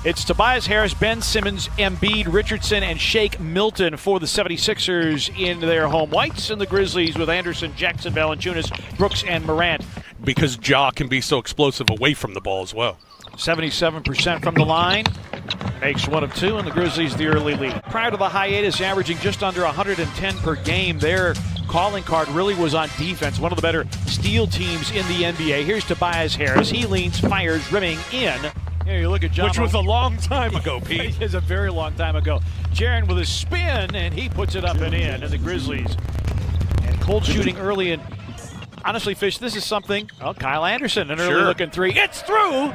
It's Tobias Harris, Ben Simmons, Embiid, Richardson, and Shake Milton for the 76ers in their home whites, and the Grizzlies with Anderson, Jackson, Valanciunas, Brooks, and Morant. Because Ja can be so explosive away from the ball as well. 77% from the line. Makes one of two, and the Grizzlies the early lead. Prior to the hiatus, averaging just under 110 per game. Their calling card really was on defense. One of the better steal teams in the NBA. Here's Tobias Harris. He leans, fires, rimming in. Here you look at John. Which was a long time ago, Pete. It was a very long time ago. Jaren with a spin, and he puts it up and in. And the Grizzlies. And cold shooting early. And honestly, Fish, this is something. Oh, Kyle Anderson, an early looking three. It's through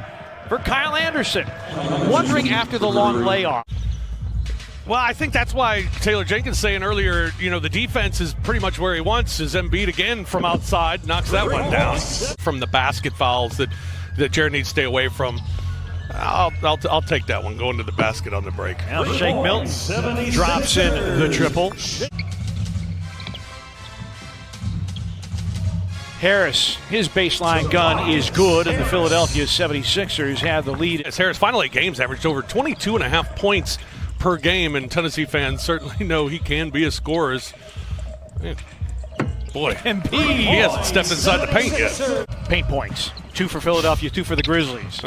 for Kyle Anderson. Wondering after the long layoff. Well, I think that's why Taylor Jenkins saying earlier, the defense is pretty much where he wants. Is Embiid again from outside, knocks that one down. From the basket fouls that Jared needs to stay away from. I'll take that one, going to the basket on the break. Now Shake Milton drops in the triple. Harris, his baseline gun is good, and the Philadelphia 76ers have the lead. As Harris finally games averaged over 22.5 points per game, and Tennessee fans certainly know he can be a scorer. Boy, Embiid. He hasn't stepped inside the paint yet. Paint points. 2 for Philadelphia, 2 for the Grizzlies.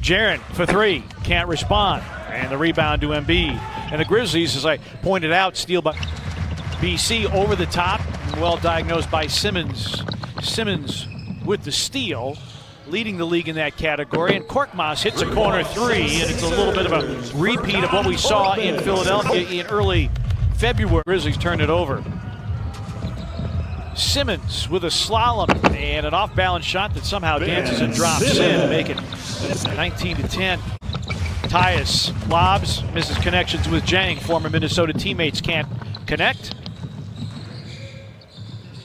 Jaren for 3, can't respond. And the rebound to Embiid. And the Grizzlies, as I pointed out, steal by BC over the top. Well diagnosed by Simmons. Simmons with the steal, leading the league in that category. And Korkmaz hits a corner 3, and it's a little bit of a repeat of what we saw in Philadelphia in early February. Grizzlies turned it over. Simmons with a slalom and an off-balance shot that somehow dances and drops in to make it 19-10. Tyus lobs, misses connections with Jang. Former Minnesota teammates can't connect.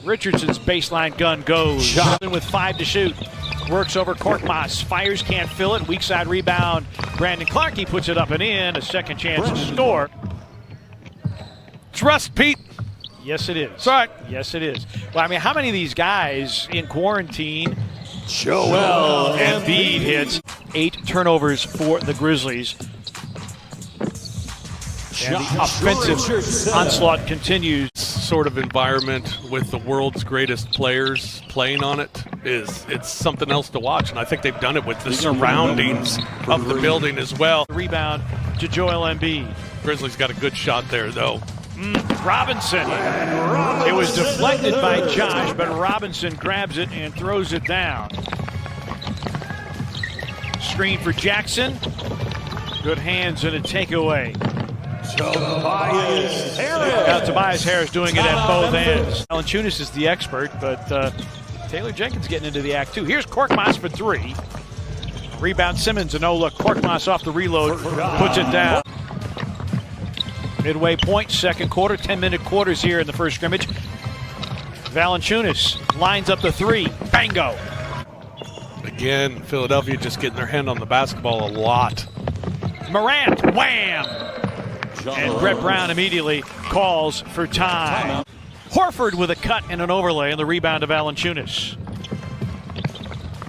Richardson's baseline gun goes. With 5 to shoot. Works over Korkmaz. Fires, can't fill it. Weak side rebound. Brandon Clark, he puts it up and in. A second chance to score. It's rust, Pete. Yes, it is. That's right. Yes, it is. Well, I mean, how many of these guys in quarantine? Joel Embiid hits. 8 turnovers for the Grizzlies. And the offensive onslaught continues. Sort of environment with the world's greatest players playing on it's something else to watch, and I think they've done it with the surroundings of the building as well. Rebound to Joel Embiid. Grizzlies got a good shot there, though. Robinson. It was deflected by Josh, but Robinson grabs it and throws it down. Screen for Jackson. Good hands and a takeaway. Tobias Harris. Now Tobias Harris doing it at both ends. Valanciunas is the expert, but Taylor Jenkins getting into the act too. Here's Korkmaz for 3. Rebound Simmons, and look, Korkmaz off the reload, puts it down. Midway point, second quarter, 10-minute quarters here in the first scrimmage. Valanciunas lines up the 3, bango. Again, Philadelphia just getting their hand on the basketball a lot. Morant, wham! And Brett Brown immediately calls for time. Horford with a cut and an overlay, and the rebound to Valanciunas.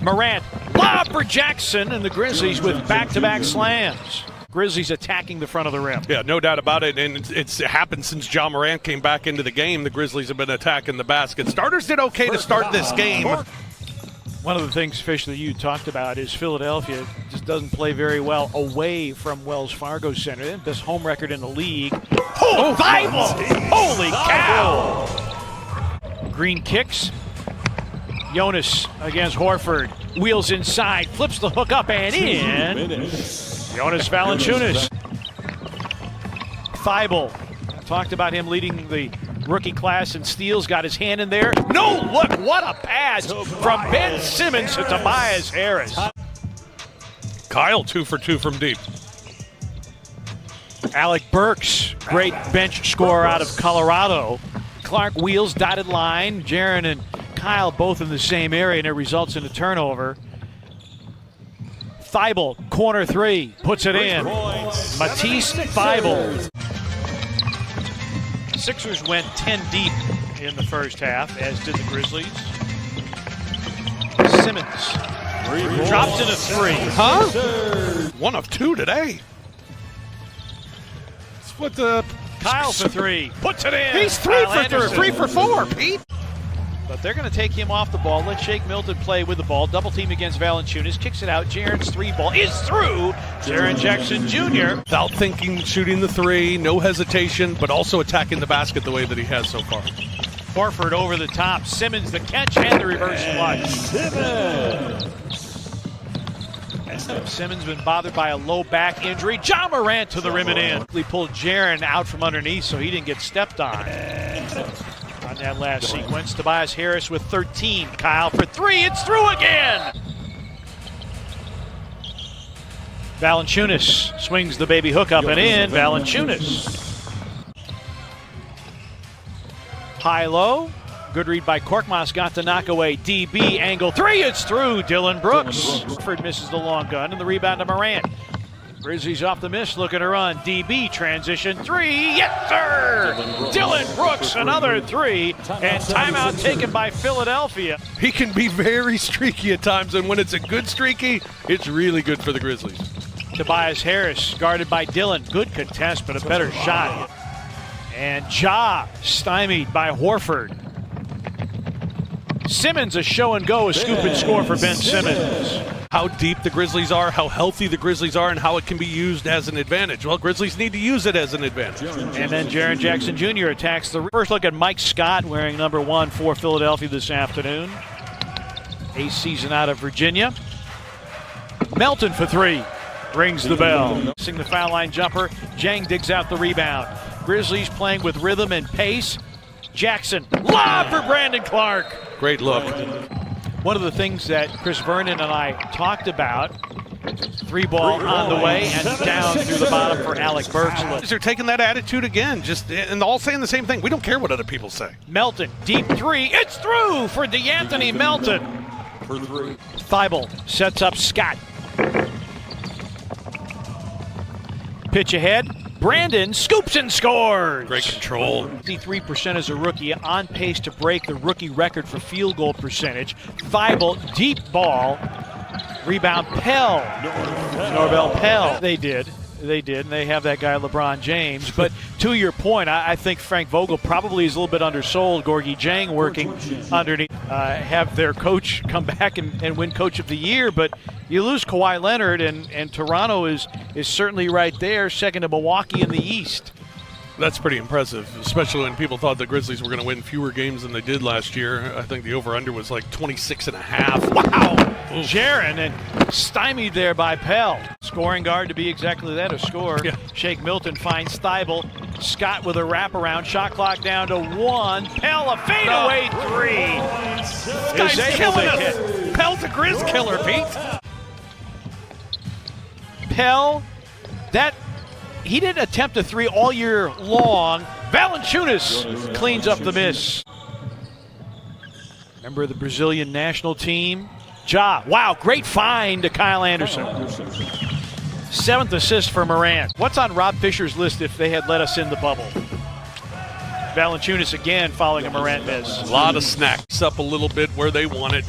Morant, lob for Jackson, and the Grizzlies with back-to-back slams. Grizzlies attacking the front of the rim. Yeah, no doubt about it, and it's happened since Ja Morant came back into the game. The Grizzlies have been attacking the basket. Starters did okay to start this game. One of the things, Fish, that you talked about is Philadelphia just doesn't play very well away from Wells Fargo Center. They have the best home record in the league. Oh, Bible! Holy cow! Green kicks. Jonas against Horford. Wheels inside, flips the hook up and in. Jonas Valanciunas. Thibault. Talked about him leading the rookie class in steals, got his hand in there. No, look, what a pass from Ben Simmons to Tobias Harris. Kyle 2 for 2 from deep. Alec Burks, great bench scorer out of Colorado. Clark wheels, dotted line. Jaren and Kyle both in the same area, and it results in a turnover. Thibault, corner 3, puts it in. Matisse Thibault. Sixers went 10 deep in the first half, as did the Grizzlies. Simmons drops in a 3. Huh? 1 of 2 today. That's what the Kyle for 3. Puts it in. He's 3 for 4, Pete. But they're going to take him off the ball. Let Shake Milton play with the ball. Double team against Valanciunas. Kicks it out. Jaren's 3 ball is through. Jaren Jackson Jr. Without thinking, shooting the 3, no hesitation, but also attacking the basket the way that he has so far. Horford over the top. Simmons the catch and the reverse flush. Simmons been bothered by a low back injury. Ja Morant to the rim and in. He pulled Jaren out from underneath so he didn't get stepped on that last sequence. Tobias Harris with 13. Kyle for 3. It's through again. Valanciunas swings the baby hook up and in. Valanciunas. High-low. Good read by Korkmaz. Got the knockaway. DB angle 3. It's through. Dylan Brooks. Ford misses the long gun and the rebound to Morant. Grizzlies off the miss, looking to run. DB transition 3. Yes, sir! Dylan Brooks, another 3. And timeout taken by Philadelphia. He can be very streaky at times, and when it's a good streaky, it's really good for the Grizzlies. Tobias Harris guarded by Dylan. Good contest, but a better shot. And Ja stymied by Horford. Simmons a show and go, a scoop and score for Ben Simmons. How deep the Grizzlies are, how healthy the Grizzlies are, and how it can be used as an advantage. Well, Grizzlies need to use it as an advantage. And then Jaren Jackson Jr. attacks the first look at Mike Scott wearing number 1 for Philadelphia this afternoon. Ace season out of Virginia. Melton for 3. Rings the bell. Missing the foul line jumper. Jang digs out the rebound. Grizzlies playing with rhythm and pace. Jackson, lob for Brandon Clark. Great look. One of the things that Chris Vernon and I talked about, 3 ball on the way and down through the bottom for Alec Burks. They're taking that attitude again, and all saying the same thing. We don't care what other people say. Melton, deep 3, it's through for DeAnthony Melton. Thibault sets up Scott. Pitch ahead. Brandon scoops and scores. Great control. 53% as a rookie, on pace to break the rookie record for field goal percentage. Thibault, deep ball. Rebound, Pell. Norvell Pell. They did, and they have that guy LeBron James. But to your point, I think Frank Vogel probably is a little bit undersold. Gorgie Jang working underneath. Have their coach come back and win Coach of the Year, but you lose Kawhi Leonard, and Toronto is certainly right there, second to Milwaukee in the East. That's pretty impressive, especially when people thought the Grizzlies were going to win fewer games than they did last year. I think the over-under was like 26.5. Wow! Jaren, and stymied there by Pell. Scoring guard to be exactly that, a scorer. Yeah. Shake Milton finds Thibault. Scott with a wraparound. Shot clock down to 1. Pell, a fadeaway 3. This guy's killing us. Pell's a Grizz killer, Pete. Pell, he didn't attempt a 3 all year long. Valanciunas cleans up the miss. Member of the Brazilian national team. Ja, wow, great find to Kyle Anderson. 7th assist for Morant. What's on Rob Fisher's list if they had let us in the bubble? Valanciunas again following a Morant miss. A lot of snacks up a little bit where they want it.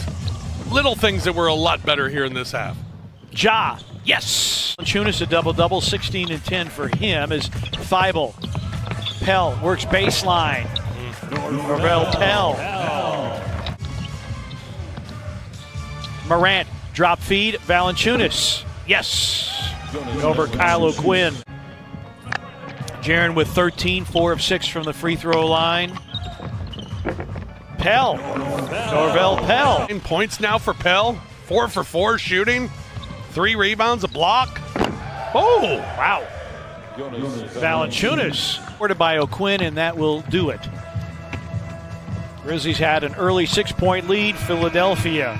Little things that were a lot better here in this half. Ja, yes! Valanciunas a double-double, 16 and 10 for him as Thibault. Pell works baseline. Norvell Pell. Morant, drop feed, Valanciunas. Yes! Over Kyle O'Quinn. Jaren with 13, 4 of 6 from the free throw line. Pell. Norvell Pell. 9 points now for Pell. 4 for 4 shooting. 3 rebounds, a block. Oh, wow. Valanciunas. Ordered by O'Quinn, and that will do it. Grizzlies had an early 6-point lead. Philadelphia